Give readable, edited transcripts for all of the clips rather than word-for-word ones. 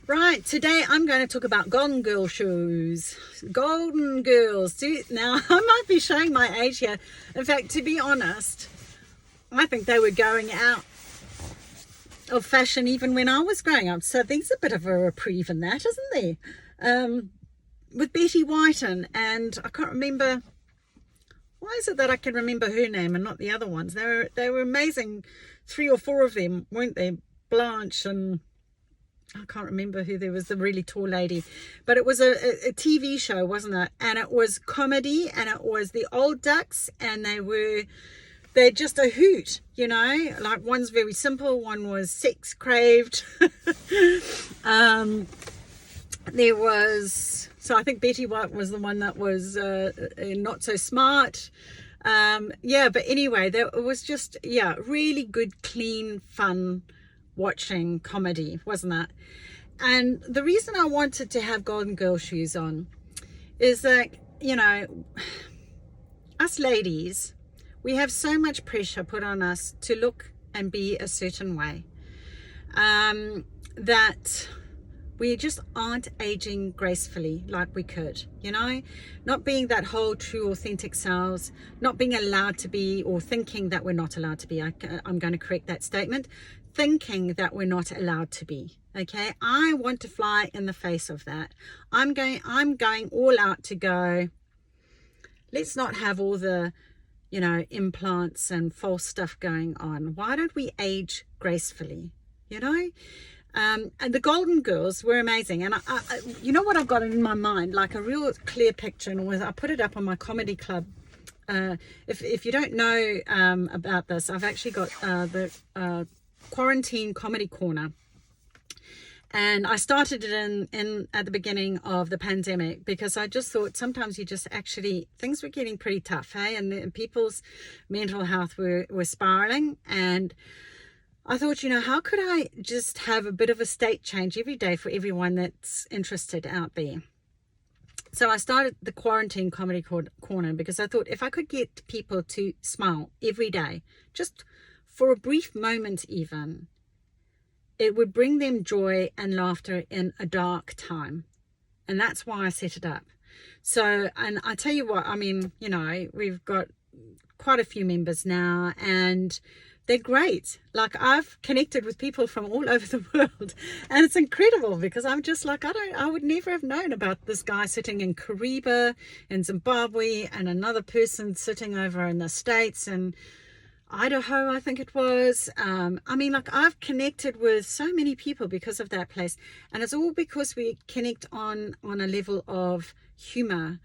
Right, today I'm going to talk about Golden Girl shoes. Golden Girls. Now, I might be showing my age here. In fact, to be honest, I think they were going out of fashion even when I was growing up. So there's a bit of a reprieve in that, isn't there? With Betty Whiten, and I can't remember. Why is it that I can remember her name and not the other ones? They were amazing. 3 or 4 of them, weren't they? Blanche and I can't remember who. There was the really tall lady, but it was a TV show, wasn't it? And it was comedy, and it was the old ducks, and they're just a hoot, you know. Like, one's very simple, one was sex craved. There was, so I think Betty White was the one that was not so smart. But anyway, it was just, really good, clean, fun watching comedy, wasn't it? And the reason I wanted to have Golden Girl shoes on is that, you know, us ladies, we have so much pressure put on us to look and be a certain way, that we just aren't aging gracefully like we could, you know, not being that whole true authentic selves, not being allowed to be, or thinking that we're not allowed to be. I'm going to correct that statement. Thinking that we're not allowed to be. Okay, I want to fly in the face of that. I'm going all out to go, let's not have all the, you know, implants and false stuff going on. Why don't we age gracefully, you know? And the Golden Girls were amazing. And I you know what I've got in my mind, like a real clear picture, and I put it up on my comedy club. If you don't know about this, I've actually got the quarantine comedy corner, and I started it in at the beginning of the pandemic, because I just thought sometimes you just actually, things were getting pretty tough, hey, and people's mental health were spiraling. And I thought, you know, how could I just have a bit of a state change every day for everyone that's interested out there? So I started the quarantine comedy corner, because I thought if I could get people to smile every day, just for a brief moment even, it would bring them joy and laughter in a dark time. And that's why I set it up. So, and I tell you what, I mean, you know, we've got quite a few members now, and they're great. Like, I've connected with people from all over the world, and it's incredible, because I'm just like, I would never have known about this guy sitting in Kariba in Zimbabwe, and another person sitting over in the States and Idaho, I think it was. I mean, like, I've connected with so many people because of that place, and it's all because we connect on a level of humor,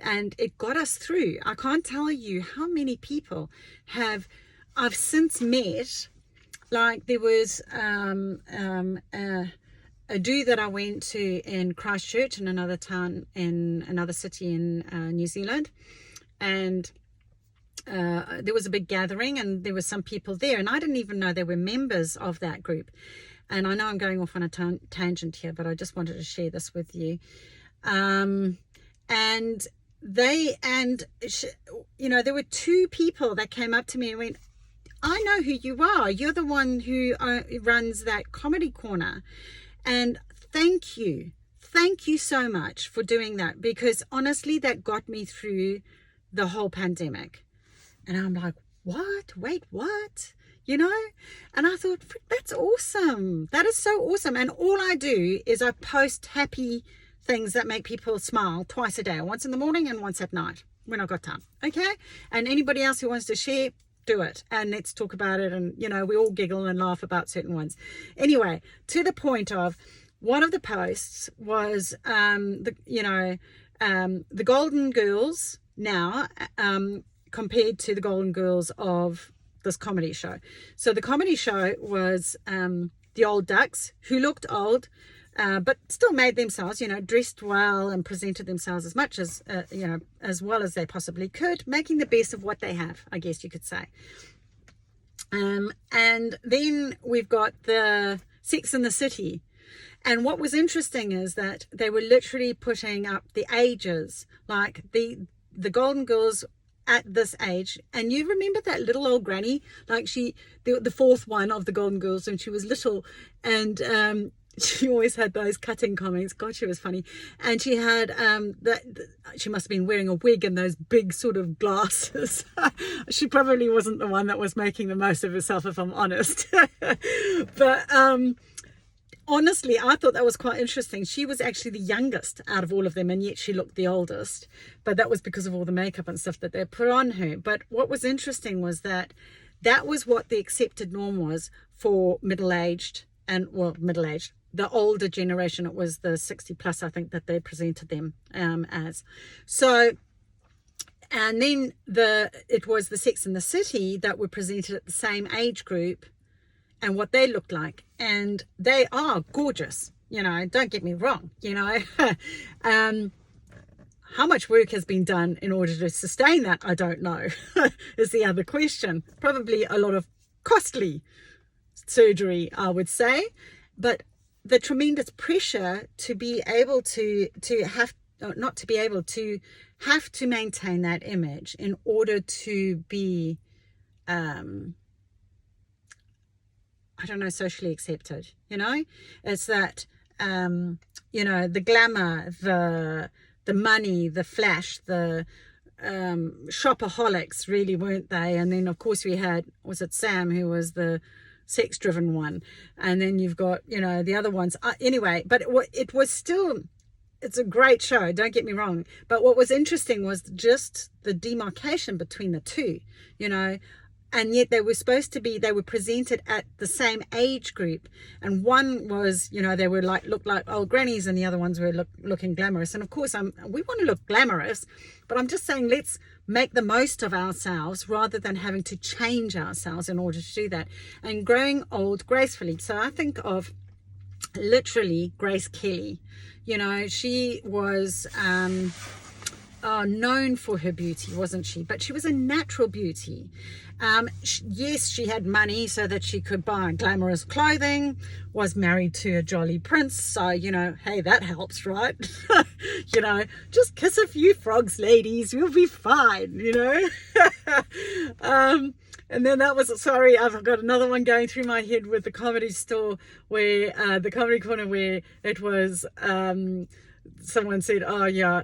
and it got us through. I can't tell you how many people I've since met. Like, there was a dude that I went to in Christchurch, in another town, in another city in New Zealand, and there was a big gathering, and there were some people there, and I didn't even know they were members of that group. And I know I'm going off on a tangent here, but I just wanted to share this with you. And you know, there were 2 people that came up to me and went, I know who you are. You're the one who runs that comedy corner. And thank you so much for doing that, because honestly, that got me through the whole pandemic. And I'm like, what? Wait, what? You know? And I thought, that's awesome. That is so awesome. And all I do is I post happy things that make people smile twice a day, once in the morning and once at night when I've got time. Okay? And anybody else who wants to share, do it. And let's talk about it. And, you know, we all giggle and laugh about certain ones. Anyway, to the point of, one of the posts was, the Golden Girls now, compared to the Golden Girls of this comedy show. So the comedy show was the old ducks who looked old, but still made themselves, you know, dressed well and presented themselves as much as, you know, as well as they possibly could, making the best of what they have, I guess you could say. And then we've got the Sex and the City. And what was interesting is that they were literally putting up the ages, like the Golden Girls at this age. And you remember that little old granny, like the 4th one of the Golden Girls, when she was little, and she always had those cutting comments. God, she was funny. And she had she must have been wearing a wig and those big sort of glasses. She probably wasn't the one that was making the most of herself, if I'm honest. But honestly, I thought that was quite interesting. She was actually the youngest out of all of them, and yet she looked the oldest. But that was because of all the makeup and stuff that they put on her. But what was interesting was that was what the accepted norm was for middle-aged, and well, middle-aged, the older generation. It was the 60 plus, I think, that they presented them as. So, and then it was the Sex and the City that were presented at the same age group and what they looked like. And they are gorgeous, you know, don't get me wrong, you know. How much work has been done in order to sustain that, I don't know, is the other question. Probably a lot of costly surgery, I would say. But the tremendous pressure to be able to have, not to be able to have to maintain that image in order to be, I don't know, socially accepted, you know. It's that, you know, the glamour, the money, the flash, the shopaholics, really, weren't they? And then of course we had, was it Sam, who was the sex driven one, and then you've got, you know, the other ones, anyway. But it was still, it's a great show, don't get me wrong, but what was interesting was just the demarcation between the two, you know. And yet they were supposed to be, they were presented at the same age group. And one was, you know, they were like, looked like old grannies, and the other ones were looking glamorous. And of course, we want to look glamorous, but I'm just saying, let's make the most of ourselves rather than having to change ourselves in order to do that. And growing old gracefully. So I think of literally Grace Kelly. You know, she was known for her beauty, wasn't she? But she was a natural beauty. Yes, she had money so that she could buy glamorous clothing, was married to a jolly prince, so, you know, hey, that helps, right? You know, just kiss a few frogs, ladies, we'll be fine, you know. And then that was, sorry, I've got another one going through my head with the Comedy Store, where the Comedy Corner, where it was someone said, oh yeah,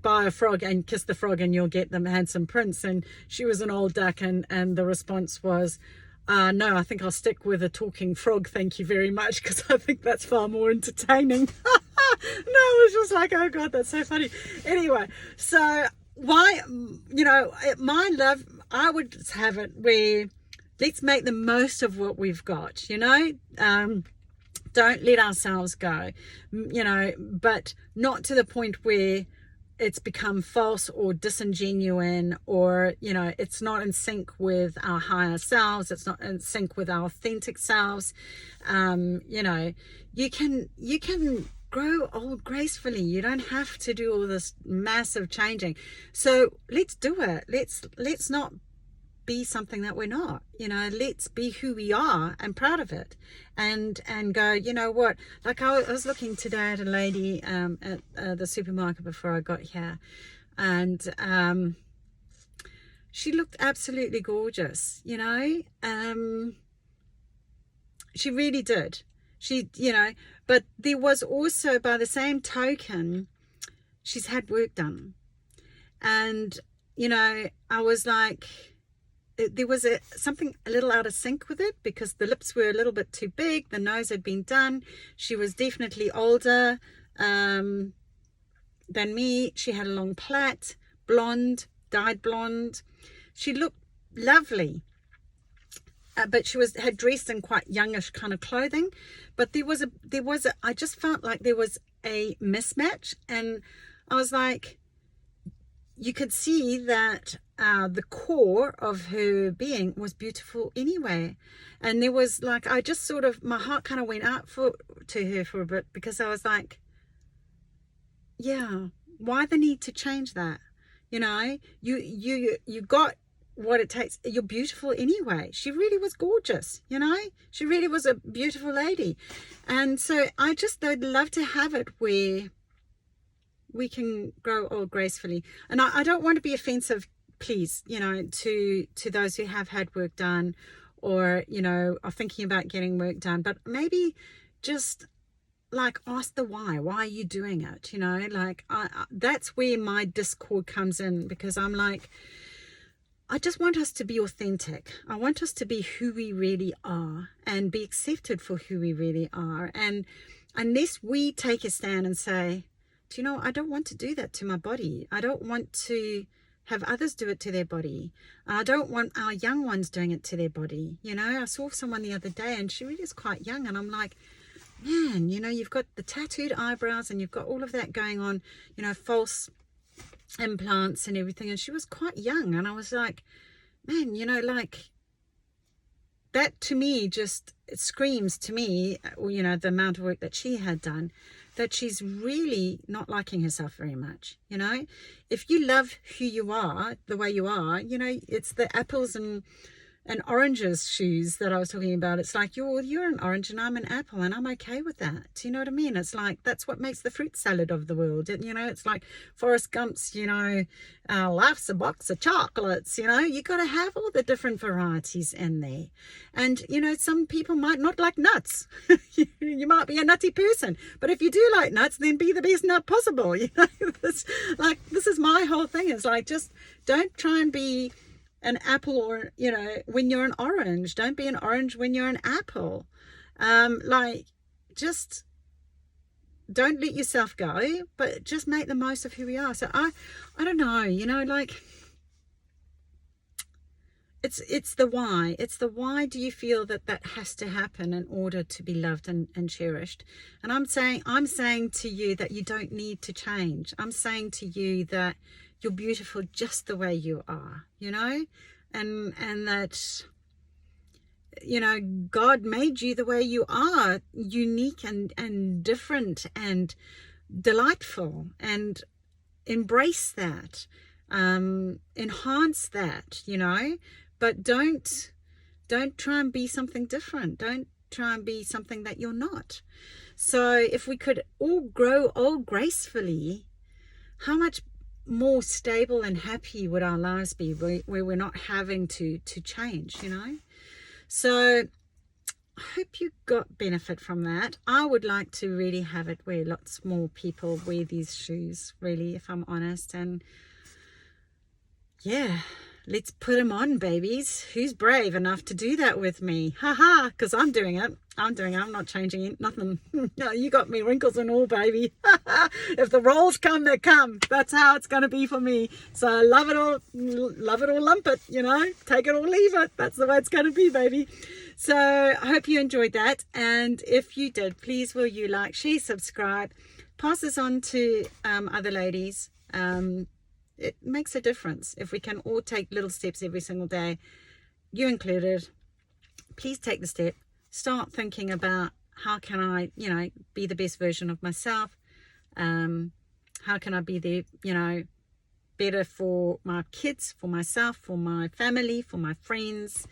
buy a frog and kiss the frog and you'll get the handsome prince. And she was an old duck, and the response was, no, I think I'll stick with a talking frog, thank you very much, because I think that's far more entertaining. No, it was just like, oh God, that's so funny. Anyway, so why, you know, my love, I would have it where let's make the most of what we've got, you know. Don't let ourselves go, you know, but not to the point where it's become false or disingenuine, or, you know, it's not in sync with our higher selves. It's not in sync with our authentic selves. You know, you can grow old gracefully. You don't have to do all this massive changing. So let's do it. Let's not be something that we're not, you know. Let's be who we are and proud of it, and go, you know what, like I was looking today at a lady at the supermarket before I got here, and she looked absolutely gorgeous, you know. She really did. She, you know, but there was also, by the same token, she's had work done. And, you know, I was like, there was something a little out of sync with it, because the lips were a little bit too big, the nose had been done. She was definitely older than me. She had a long plait, blonde, dyed blonde. She looked lovely, but she had dressed in quite youngish kind of clothing. But there was a I just felt like there was a mismatch, and I was like, you could see that the core of her being was beautiful anyway. And there was like, I just sort of, my heart kind of went out to her for a bit, because I was like, yeah, why the need to change that? You know, you got what it takes. You're beautiful anyway. She really was gorgeous, you know. She really was a beautiful lady. And so I'd love to have it where we can grow old gracefully. And I don't want to be offensive, please, you know, to those who have had work done, or, you know, are thinking about getting work done. But maybe just like ask the why are you doing it, you know? Like that's where my discord comes in, because I'm like, I just want us to be authentic. I want us to be who we really are and be accepted for who we really are. And unless we take a stand and say, do you know, I don't want to do that to my body. I don't want to have others do it to their body. I don't want our young ones doing it to their body. You know, I saw someone the other day and she really is quite young, and I'm like, man, you know, you've got the tattooed eyebrows and you've got all of that going on, you know, false implants and everything, and she was quite young, and I was like, man, you know, like that to me just, it screams to me, you know, the amount of work that she had done, that she's really not liking herself very much. You know, if you love who you are the way you are, you know, it's the apples and oranges shoes that I was talking about. It's like you're an orange and I'm an apple, and I'm okay with that. Do you know what I mean? It's like that's what makes the fruit salad of the world. And, you know, it's like Forrest Gump's, you know, life's a box of chocolates. You know, you got to have all the different varieties in there. And, you know, some people might not like nuts. You might be a nutty person, but if you do like nuts, then be the best nut possible. You know, this is my whole thing. It's like, just don't try and be an apple, or, you know, when you're an orange, don't be an orange when you're an apple. Like, just don't let yourself go, but just make the most of who we are. So I don't know, you know, like it's the why. It's the why do you feel that has to happen in order to be loved and cherished? And I'm saying to you that you don't need to change. I'm saying to you that you're beautiful just the way you are, you know, and that, you know, God made you the way you are, unique and different and delightful, and embrace that, enhance that, you know, but don't try and be something different. Don't try and be something that you're not. So if we could all grow old gracefully, how much more stable and happy would our lives be, where we're not having to change, you know? So I hope you got benefit from that. I would like to really have it where lots more people wear these shoes, really, if I'm honest. And yeah, let's put them on, babies. Who's brave enough to do that with me? Haha, because I'm doing it. I'm not changing it. Nothing. No, you got me, wrinkles and all, baby. If the rolls come, they come. That's how it's going to be for me. So love it or lump it, you know. Take it or leave it. That's the way it's going to be, baby. So I hope you enjoyed that. And if you did, please will you like, share, subscribe, pass this on to other ladies. It makes a difference if we can all take little steps every single day, you included. Please take the step. Start thinking about, how can I, you know, be the best version of myself? How can I be the, you know, better for my kids, for myself, for my family, for my friends,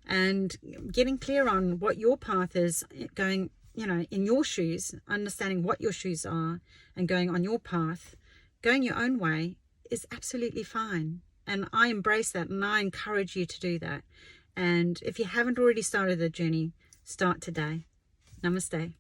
and getting clear on what your path is, going, you know, in your shoes, understanding what your shoes are and going on your path, going your own way is absolutely fine. And I embrace that, and I encourage you to do that. And if you haven't already started the journey, start today. Namaste.